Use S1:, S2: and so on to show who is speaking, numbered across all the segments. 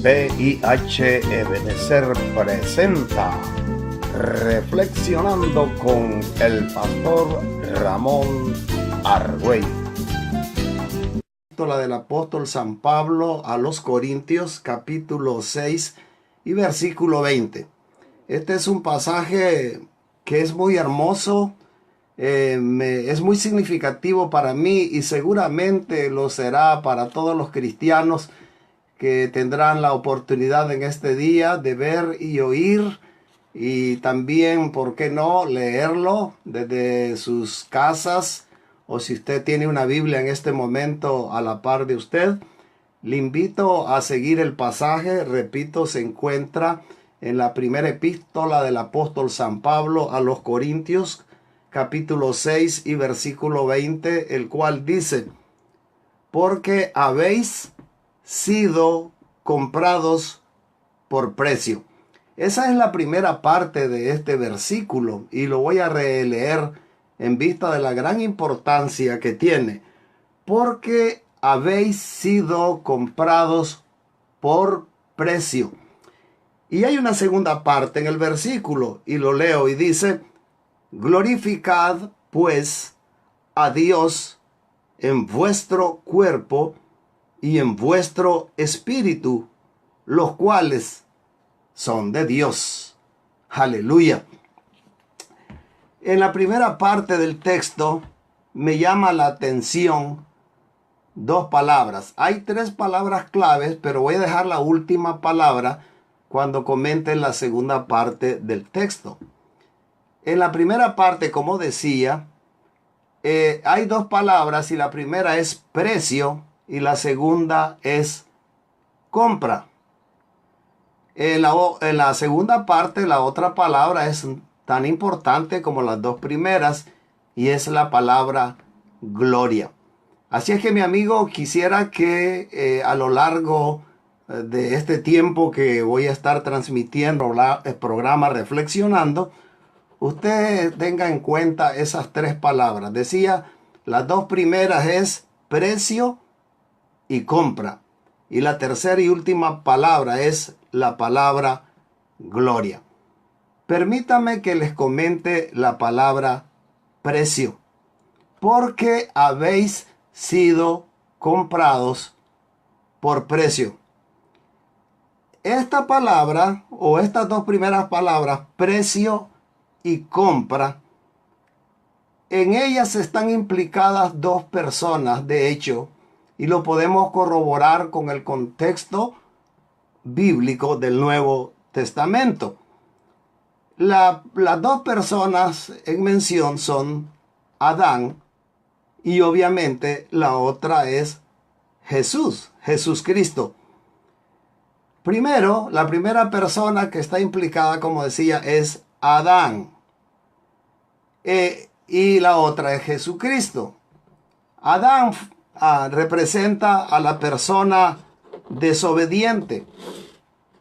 S1: VIH Ebenecer presenta Reflexionando con el pastor Ramón Argüey. La del apóstol San Pablo a los Corintios, capítulo 6 y versículo 20. Este es un pasaje que es muy hermoso, es muy significativo para mí y seguramente lo será para todos los cristianos que tendrán la oportunidad en este día de ver y oír y también, ¿por qué no?, leerlo desde sus casas, o si usted tiene una Biblia en este momento a la par de usted. Le invito a seguir el pasaje. Repito, se encuentra en la primera epístola del apóstol San Pablo a los Corintios, capítulo 6 y versículo 20, el cual dice: porque habéis sido comprados por precio. Esa es la primera parte de este versículo y lo voy a releer en vista de la gran importancia que tiene. Porque habéis sido comprados por precio. Y hay una segunda parte en el versículo y lo leo y dice: glorificad pues a Dios en vuestro cuerpo y en vuestro espíritu, los cuales son de Dios. Aleluya. En la primera parte del texto me llama la atención dos palabras. Hay tres palabras claves, pero voy a dejar la última palabra cuando comente la segunda parte del texto. En la primera parte, como decía, hay dos palabras y la primera es precio y la segunda es compra. En la segunda parte, la otra palabra es tan importante como las dos primeras y es la palabra gloria. Así es que, mi amigo, quisiera que a lo largo de este tiempo que voy a estar transmitiendo el programa Reflexionando, usted tenga en cuenta esas tres palabras. Decía, las dos primeras es precio y compra. Y la tercera y última palabra es la palabra gloria. Permítame que les comente la palabra precio. Porque habéis sido comprados por precio. Esta palabra o estas dos primeras palabras, precio y compra, en ellas están implicadas dos personas, de hecho, y lo podemos corroborar con el contexto bíblico del Nuevo Testamento. Las dos personas en mención son Adán y obviamente la otra es Jesús, Jesucristo. Primero, la primera persona que está implicada, como decía, es Adán. Y la otra es Jesucristo. Adán representa a la persona desobediente,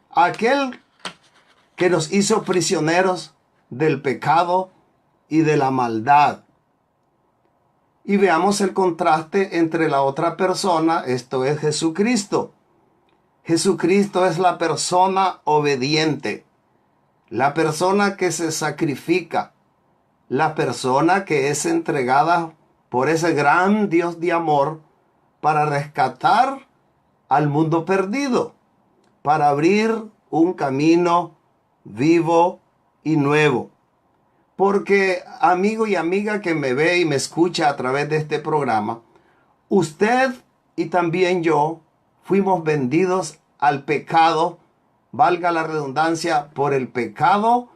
S1: aquel que nos hizo prisioneros del pecado y de la maldad. Y veamos el contraste entre la otra persona, esto es Jesucristo. Jesucristo es la persona obediente, la persona que se sacrifica, la persona que es entregada por ese gran Dios de amor para rescatar al mundo perdido, para abrir un camino vivo y nuevo. Porque, amigo y amiga que me ve y me escucha a través de este programa, usted y también yo fuimos vendidos al pecado, valga la redundancia, por el pecado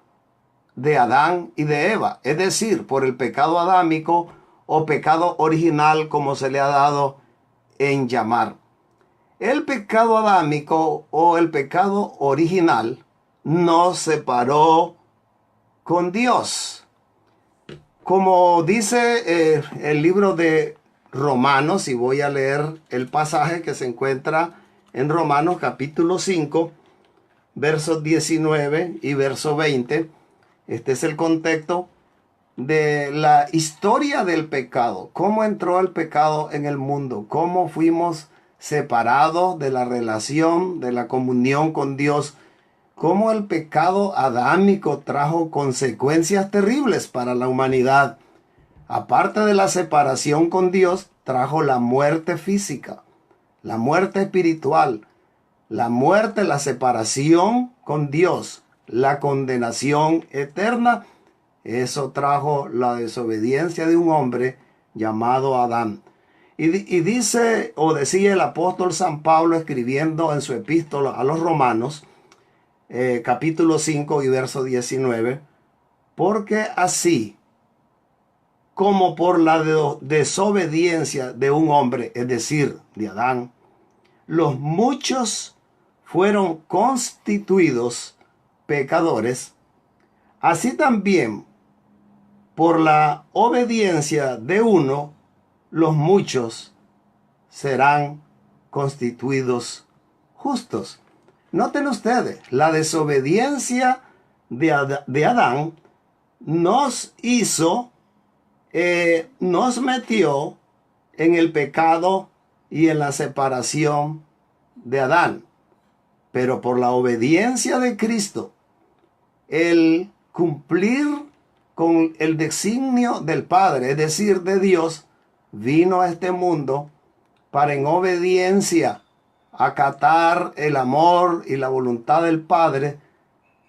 S1: de Adán y de Eva, es decir, por el pecado adámico o pecado original, como se le ha dado en llamar. El pecado adámico o el pecado original nos separó con Dios. Como dice el libro de Romanos, y voy a leer el pasaje que se encuentra en Romanos capítulo 5, versos 19 y verso 20. Este es el contexto de la historia del pecado. Cómo entró el pecado en el mundo. Cómo fuimos separados de la relación, de la comunión con Dios, cómo el pecado adámico trajo consecuencias terribles para la humanidad. Aparte de la separación con Dios, trajo la muerte física, la muerte espiritual, la muerte, la separación con Dios, la condenación eterna. Eso trajo la desobediencia de un hombre llamado Adán. Y dice o decía el apóstol San Pablo escribiendo en su epístola a los Romanos, capítulo 5 y verso 19, porque así como por la desobediencia de un hombre, es decir, de Adán, los muchos fueron constituidos pecadores, así también por la obediencia de uno, los muchos serán constituidos justos. Noten ustedes, la desobediencia de Adán nos hizo, nos metió en el pecado y en la separación de Adán. Pero por la obediencia de Cristo, el cumplir con el designio del Padre, es decir, de Dios, vino a este mundo para en obediencia acatar el amor y la voluntad del Padre,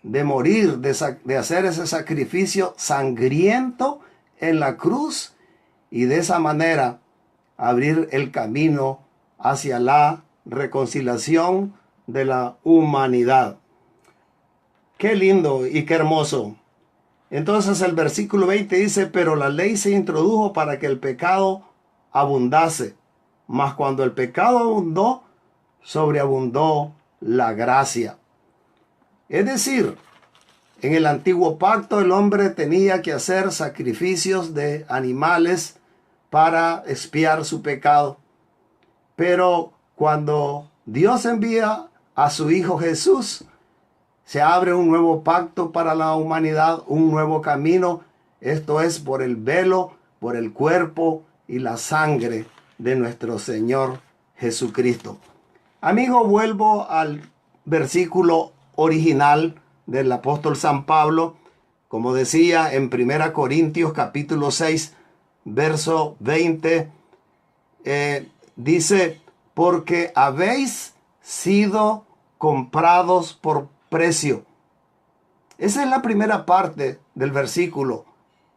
S1: de morir, de hacer ese sacrificio sangriento en la cruz y de esa manera abrir el camino hacia la reconciliación de la humanidad. Qué lindo y qué hermoso. Entonces el versículo 20 dice, pero la ley se introdujo para que el pecado abundase, mas cuando el pecado abundó, sobreabundó la gracia. Es decir, en el antiguo pacto el hombre tenía que hacer sacrificios de animales para expiar su pecado. Pero cuando Dios envía a su Hijo Jesús, se abre un nuevo pacto para la humanidad, un nuevo camino. Esto es por el velo, por el cuerpo y la sangre de nuestro Señor Jesucristo. Amigo, vuelvo al versículo original del apóstol San Pablo. Como decía en 1 Corintios capítulo 6, verso 20, dice, porque habéis sido comprados por precio. Esa es la primera parte del versículo.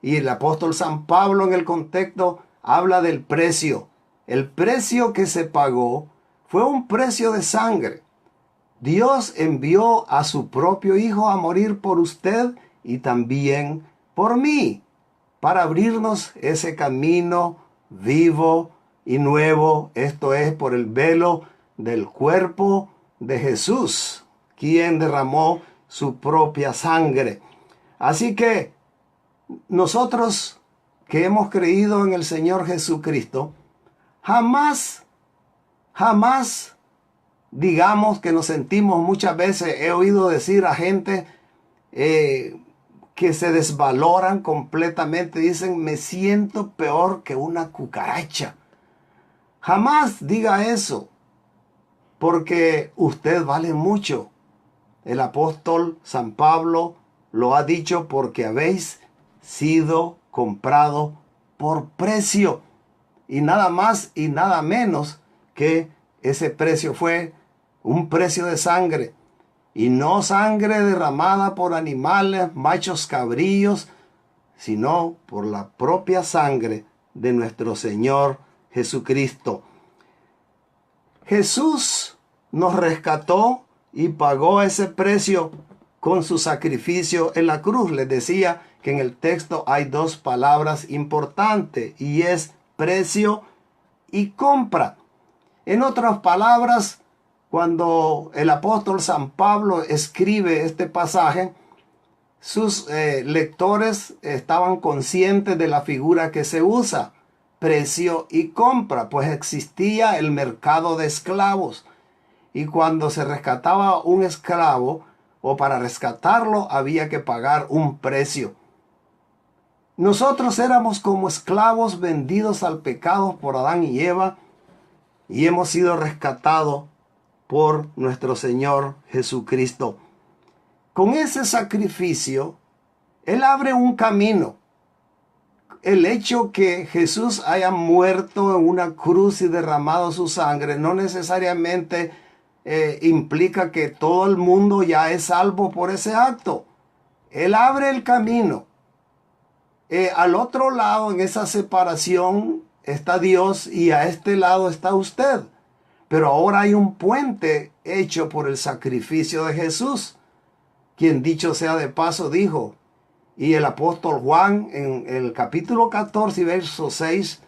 S1: Y el apóstol San Pablo en el contexto habla del precio. El precio que se pagó fue un precio de sangre. Dios envió a su propio Hijo a morir por usted y también por mí, para abrirnos ese camino vivo y nuevo. Esto es por el velo del cuerpo de Jesús, quien derramó su propia sangre. Así que nosotros que hemos creído en el Señor Jesucristo, jamás digamos que nos sentimos, muchas veces he oído decir a gente que se desvaloran completamente, dicen, me siento peor que una cucaracha. Jamás diga eso, porque usted vale mucho. El apóstol San Pablo lo ha dicho, porque habéis sido comprado por precio. Y nada más y nada menos que ese precio fue un precio de sangre. Y no sangre derramada por animales, machos cabríos, sino por la propia sangre de nuestro Señor Jesucristo. Jesús nos rescató y pagó ese precio con su sacrificio en la cruz. Les decía que en el texto hay dos palabras importantes y es precio y compra. En otras palabras, cuando el apóstol San Pablo escribe este pasaje, sus lectores estaban conscientes de la figura que se usa, precio y compra, pues existía el mercado de esclavos. Y cuando se rescataba un esclavo, o para rescatarlo había que pagar un precio. Nosotros éramos como esclavos vendidos al pecado por Adán y Eva, y hemos sido rescatados por nuestro Señor Jesucristo. Con ese sacrificio, Él abre un camino. El hecho que Jesús haya muerto en una cruz y derramado su sangre no necesariamente implica que todo el mundo ya es salvo por ese acto. Él abre el camino. Al otro lado, en esa separación, está Dios y a este lado está usted. Pero ahora hay un puente hecho por el sacrificio de Jesús, quien dicho sea de paso dijo, y el apóstol Juan en el capítulo 14 y verso 6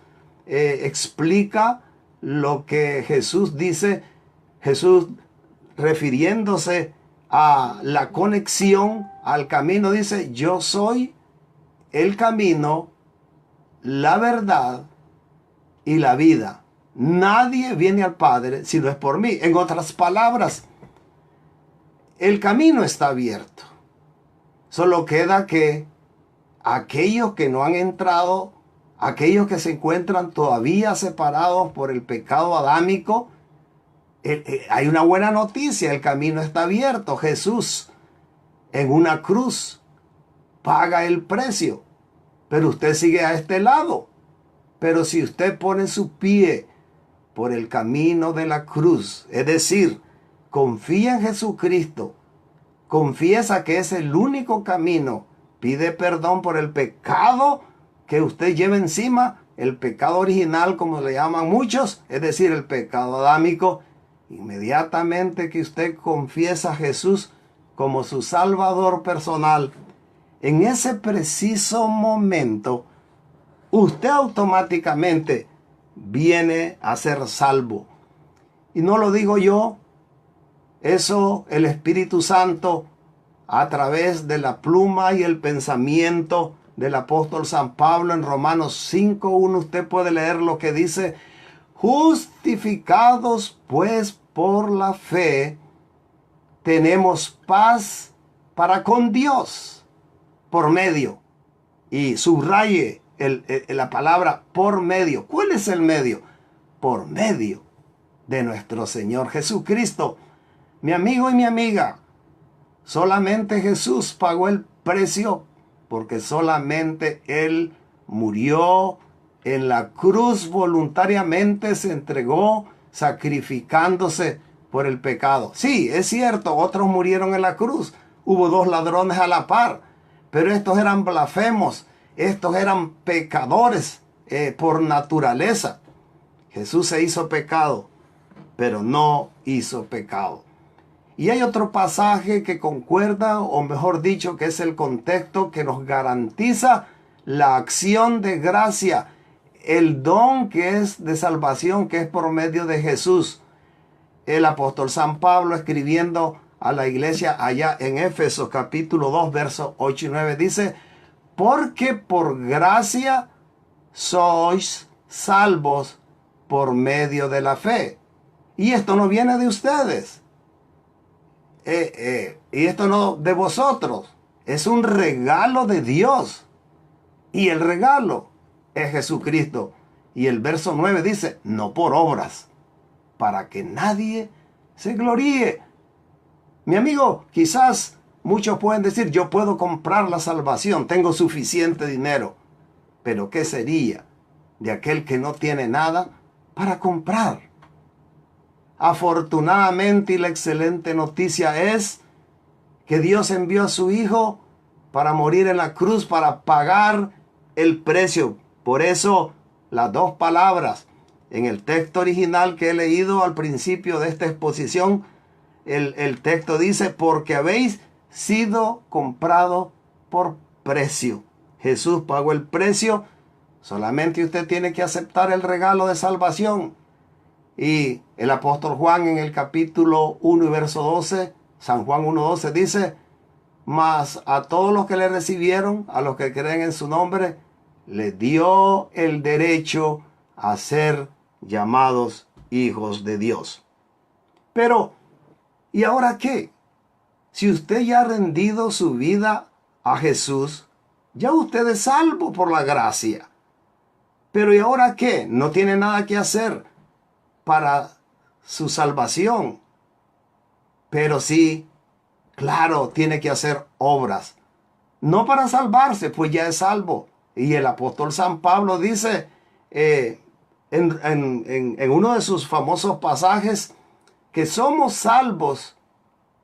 S1: explica lo que Jesús dice. Jesús, refiriéndose a la conexión, al camino, dice: yo soy el camino, la verdad y la vida. Nadie viene al Padre si no es por mí. En otras palabras, el camino está abierto. Solo queda que aquellos que no han entrado, aquellos que se encuentran todavía separados por el pecado adámico, hay una buena noticia: el camino está abierto. Jesús en una cruz paga el precio, pero usted sigue a este lado. Pero si usted pone su pie por el camino de la cruz, es decir, confía en Jesucristo, confiesa que es el único camino, pide perdón por el pecado que usted lleva encima, el pecado original, como le llaman muchos, es decir, el pecado adámico, inmediatamente que usted confiesa a Jesús como su Salvador personal, en ese preciso momento, usted automáticamente viene a ser salvo. Y no lo digo yo, eso el Espíritu Santo, a través de la pluma y el pensamiento del apóstol San Pablo en Romanos 5:1, usted puede leer lo que dice: justificados pues por la fe, tenemos paz para con Dios por medio. Y subraye la palabra por medio. ¿Cuál es el medio? Por medio de nuestro Señor Jesucristo. Mi amigo y mi amiga, solamente Jesús pagó el precio, porque solamente Él murió en la cruz voluntariamente, se entregó sacrificándose por el pecado. Sí, es cierto, otros murieron en la cruz. Hubo 2 ladrones a la par, pero estos eran blasfemos, estos eran pecadores por naturaleza. Jesús se hizo pecado, pero no hizo pecado. Y hay otro pasaje que concuerda, o mejor dicho, que es el contexto que nos garantiza la acción de gracia, el don que es de salvación, que es por medio de Jesús. El apóstol San Pablo, escribiendo a la iglesia allá en Éfeso capítulo 2 versos 8 y 9, dice: porque por gracia sois salvos por medio de la fe. Y esto no viene de ustedes. Y esto no de vosotros. Es un regalo de Dios. Y el regalo es Jesucristo. Y el verso 9 dice: no por obras, para que nadie se gloríe. Mi amigo, quizás muchos pueden decir: yo puedo comprar la salvación, tengo suficiente dinero. Pero ¿qué sería de aquel que no tiene nada para comprar? Afortunadamente, y la excelente noticia es que Dios envió a su Hijo para morir en la cruz, para pagar el precio. Por eso las 2 palabras en el texto original que he leído al principio de esta exposición, el texto dice: porque habéis sido comprado por precio. Jesús pagó el precio, solamente usted tiene que aceptar el regalo de salvación. Y el apóstol Juan en el capítulo 1 y verso 12, San Juan 1:12 dice: mas a todos los que le recibieron, a los que creen en su nombre, les dio el derecho a ser llamados hijos de Dios. Pero, ¿y ahora qué? Si usted ya ha rendido su vida a Jesús, ya usted es salvo por la gracia. Pero ¿y ahora qué? No tiene nada que hacer. para su salvación. Pero sí, claro, tiene que hacer obras. No para salvarse, pues ya es salvo. Y el apóstol San Pablo dice en uno de sus famosos pasajes que somos salvos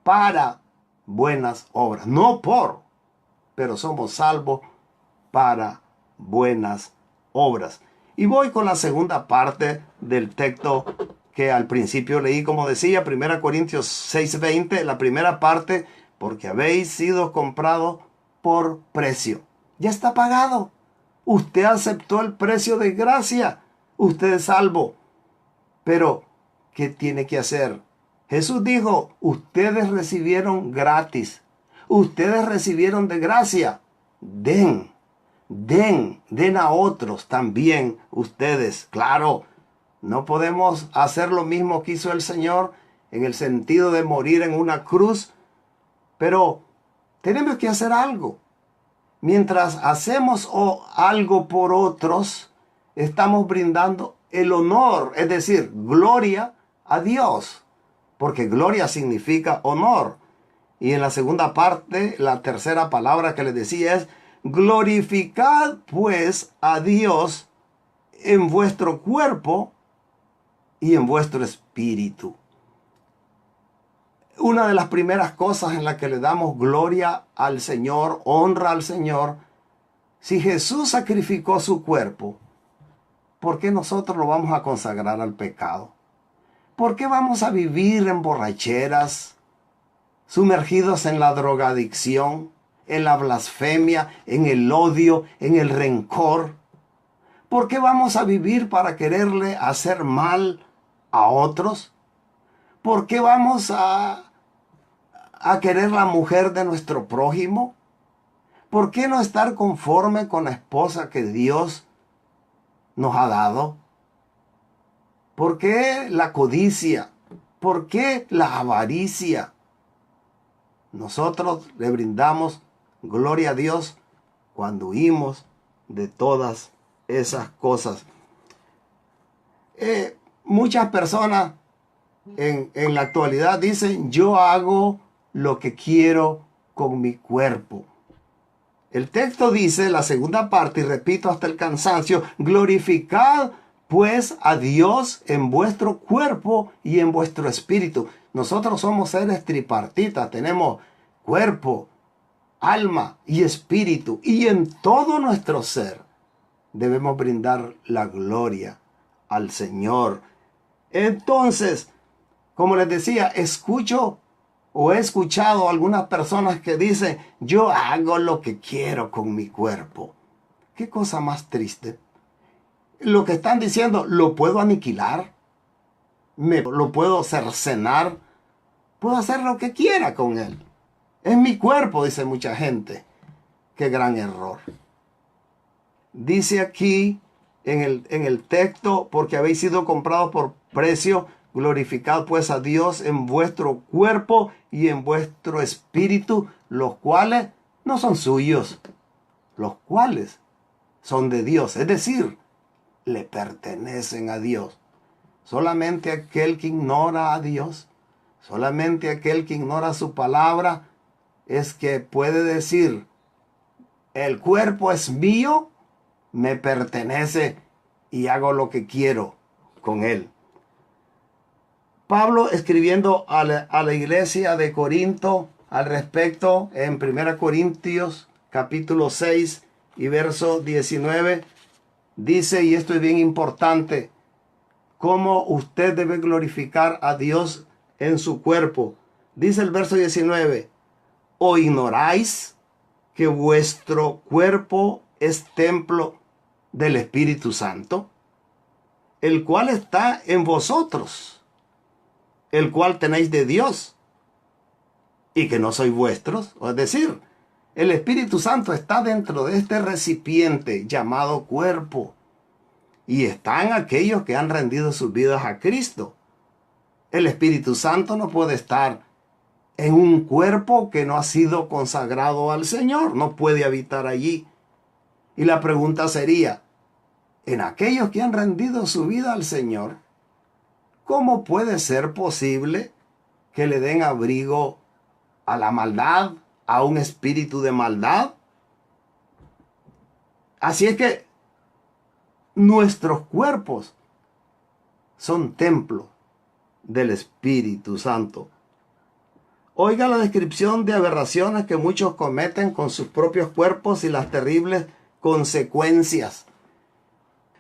S1: para buenas obras. No por, pero somos salvos para buenas obras. Y voy con la segunda parte del texto que al principio leí, como decía, 1 Corintios 6:20, la primera parte, porque habéis sido comprados por precio. Ya está pagado. Usted aceptó el precio de gracia. Usted es salvo. Pero, ¿qué tiene que hacer? Jesús dijo, ustedes recibieron gratis. Ustedes recibieron de gracia. Den a otros también ustedes. Claro, no podemos hacer lo mismo que hizo el Señor en el sentido de morir en una cruz, pero tenemos que hacer algo. Mientras hacemos algo por otros, estamos brindando el honor, es decir, gloria a Dios, porque gloria significa honor. Y en la segunda parte, la tercera palabra que les decía es, glorificad pues a Dios en vuestro cuerpo y en vuestro espíritu. Una de las primeras cosas en las que le damos gloria al Señor, honra al Señor, si Jesús sacrificó su cuerpo, ¿por qué nosotros lo vamos a consagrar al pecado? ¿Por qué vamos a vivir en borracheras, sumergidos en la drogadicción, en la blasfemia, en el odio, en el rencor? ¿Por qué vamos a vivir para quererle hacer mal a otros? ¿Por qué vamos a querer la mujer de nuestro prójimo? ¿Por qué no estar conforme con la esposa que Dios nos ha dado? ¿Por qué la codicia? ¿Por qué la avaricia? Nosotros le brindamos gloria a Dios cuando huimos de todas esas cosas. Muchas personas en la actualidad dicen, yo hago lo que quiero con mi cuerpo. El texto dice, la segunda parte, y repito hasta el cansancio, glorificad pues a Dios en vuestro cuerpo y en vuestro espíritu. Nosotros somos seres tripartitas, tenemos cuerpo, alma y espíritu, y en todo nuestro ser debemos brindar la gloria al Señor. Entonces, como les decía, escucho o he escuchado a algunas personas que dicen, yo hago lo que quiero con mi cuerpo. Qué cosa más triste. Lo que están diciendo, lo puedo aniquilar, lo puedo cercenar, puedo hacer lo que quiera con él. Es mi cuerpo, dice mucha gente. Qué gran error. Dice aquí en el texto, porque habéis sido comprados por precio, glorificad pues a Dios en vuestro cuerpo y en vuestro espíritu, los cuales no son suyos, los cuales son de Dios, es decir, le pertenecen a Dios. Solamente aquel que ignora a Dios, solamente aquel que ignora su palabra, es que puede decir, el cuerpo es mío, me pertenece y hago lo que quiero con él. Pablo escribiendo a la iglesia de Corinto al respecto en 1 Corintios capítulo 6 y verso 19, dice, y esto es bien importante, cómo usted debe glorificar a Dios en su cuerpo. Dice el verso 19, ¿o ignoráis que vuestro cuerpo es templo del Espíritu Santo, el cual está en vosotros, el cual tenéis de Dios, y que no sois vuestros? Es decir, el Espíritu Santo está dentro de este recipiente llamado cuerpo, y están aquellos que han rendido sus vidas a Cristo. El Espíritu Santo no puede estar en un cuerpo que no ha sido consagrado al Señor, no puede habitar allí. Y la pregunta sería, en aquellos que han rendido su vida al Señor, ¿Cómo puede ser posible que le den abrigo a la maldad, a un espíritu de maldad? Así es que nuestros cuerpos son templos del Espíritu Santo. Oiga la descripción de aberraciones que muchos cometen con sus propios cuerpos y las terribles consecuencias.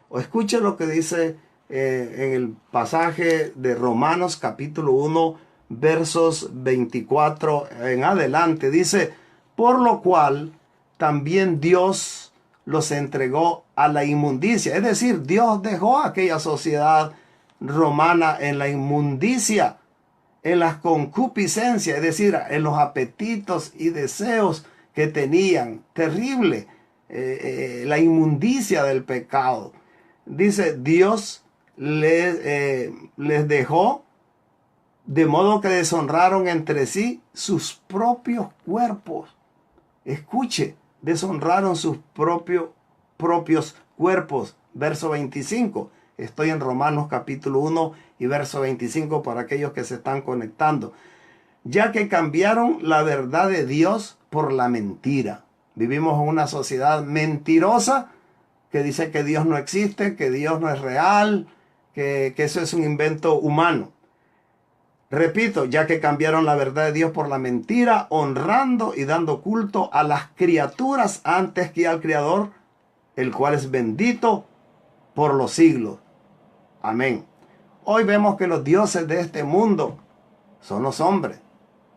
S1: O escuche lo que dice en el pasaje de Romanos capítulo 1, versos 24 en adelante. Dice, por lo cual también Dios los entregó a la inmundicia. Es decir, Dios dejó a aquella sociedad romana en la inmundicia, en las concupiscencias, es decir, en los apetitos y deseos que tenían. Terrible, la inmundicia del pecado. Dice, Dios les dejó de modo que deshonraron entre sí sus propios cuerpos. Escuche, deshonraron sus propios cuerpos. Verso 25. Estoy en Romanos capítulo 1 y verso 25 para aquellos que se están conectando. Ya que cambiaron la verdad de Dios por la mentira. Vivimos en una sociedad mentirosa que dice que Dios no existe, que Dios no es real, que eso es un invento humano. Repito, ya que cambiaron la verdad de Dios por la mentira, honrando y dando culto a las criaturas antes que al Creador, el cual es bendito por los siglos. Amén. Hoy vemos que los dioses de este mundo son los hombres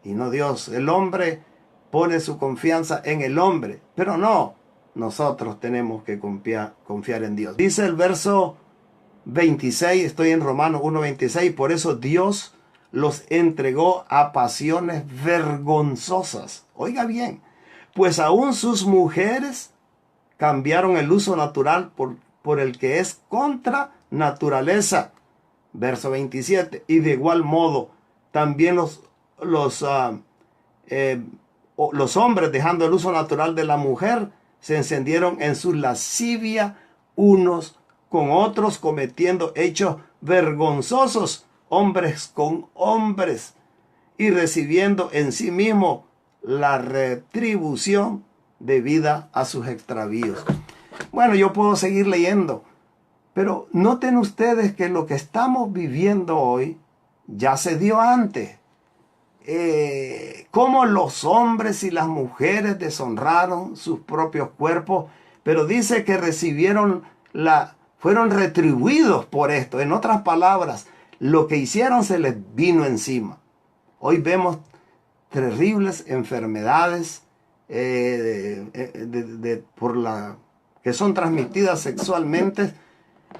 S1: y no Dios. El hombre pone su confianza en el hombre, pero no, nosotros tenemos que confiar en Dios. Dice el verso 26, estoy en Romanos 1:26, por eso Dios los entregó a pasiones vergonzosas. Oiga bien, pues aún sus mujeres cambiaron el uso natural por el que es contra naturaleza. Verso 27, y de igual modo también los hombres, dejando el uso natural de la mujer, se encendieron en su lascivia unos con otros, cometiendo hechos vergonzosos, hombres con hombres, y recibiendo en sí mismo la retribución debida a sus extravíos. Bueno, yo puedo seguir leyendo, pero noten ustedes que lo que estamos viviendo hoy ya se dio antes. Cómo los hombres y las mujeres deshonraron sus propios cuerpos, pero dice que fueron retribuidos por esto. En otras palabras, lo que hicieron se les vino encima. Hoy vemos terribles enfermedades que son transmitidas sexualmente,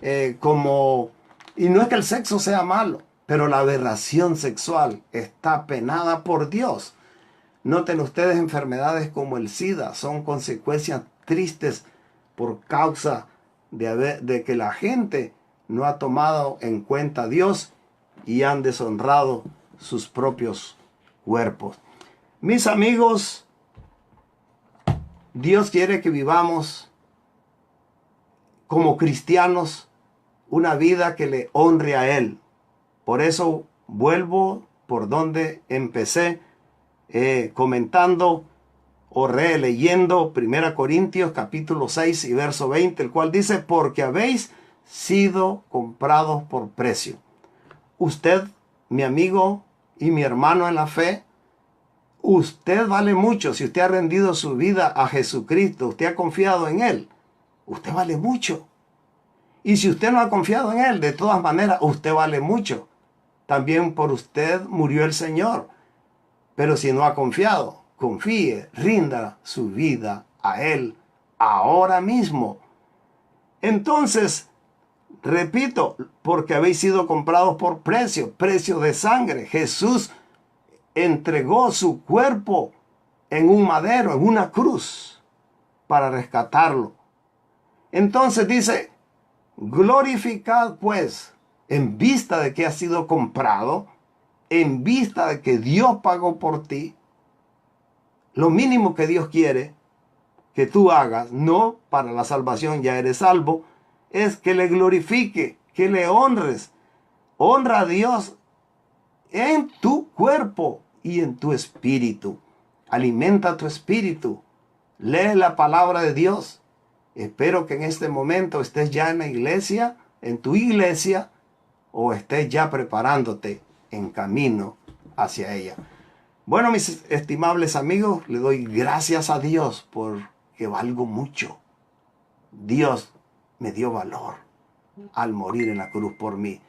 S1: y no es que el sexo sea malo, pero la aberración sexual está penada por Dios. Noten ustedes, enfermedades como el SIDA son consecuencias tristes por causa de que la gente no ha tomado en cuenta a Dios y han deshonrado sus propios cuerpos. Mis amigos, Dios quiere que vivamos como cristianos una vida que le honre a Él. Por eso vuelvo por donde empecé, comentando o releyendo 1 Corintios capítulo 6 y verso 20, el cual dice, porque habéis sido comprados por precio. Usted, mi amigo y mi hermano en la fe, usted vale mucho. Si usted ha rendido su vida a Jesucristo, usted ha confiado en Él, usted vale mucho. Y si usted no ha confiado en Él, de todas maneras, usted vale mucho. También por usted murió el Señor. Pero si no ha confiado, confíe, rinda su vida a Él ahora mismo. Entonces, repito, porque habéis sido comprados por precio de sangre. Jesús entregó su cuerpo en un madero, en una cruz, para rescatarlo. Entonces dice, glorificad pues, en vista de que has sido comprado, en vista de que Dios pagó por ti. Lo mínimo que Dios quiere que tú hagas, no para la salvación, ya eres salvo, es que le glorifique, que le honres, Honra a Dios en tu cuerpo y en tu espíritu. Alimenta tu espíritu. Lee la palabra de Dios. Espero que en este momento estés ya en la iglesia, en tu iglesia, o estés ya preparándote en camino hacia ella. Bueno, mis estimables amigos, le doy gracias a Dios porque valgo mucho. Dios me dio valor al morir en la cruz por mí.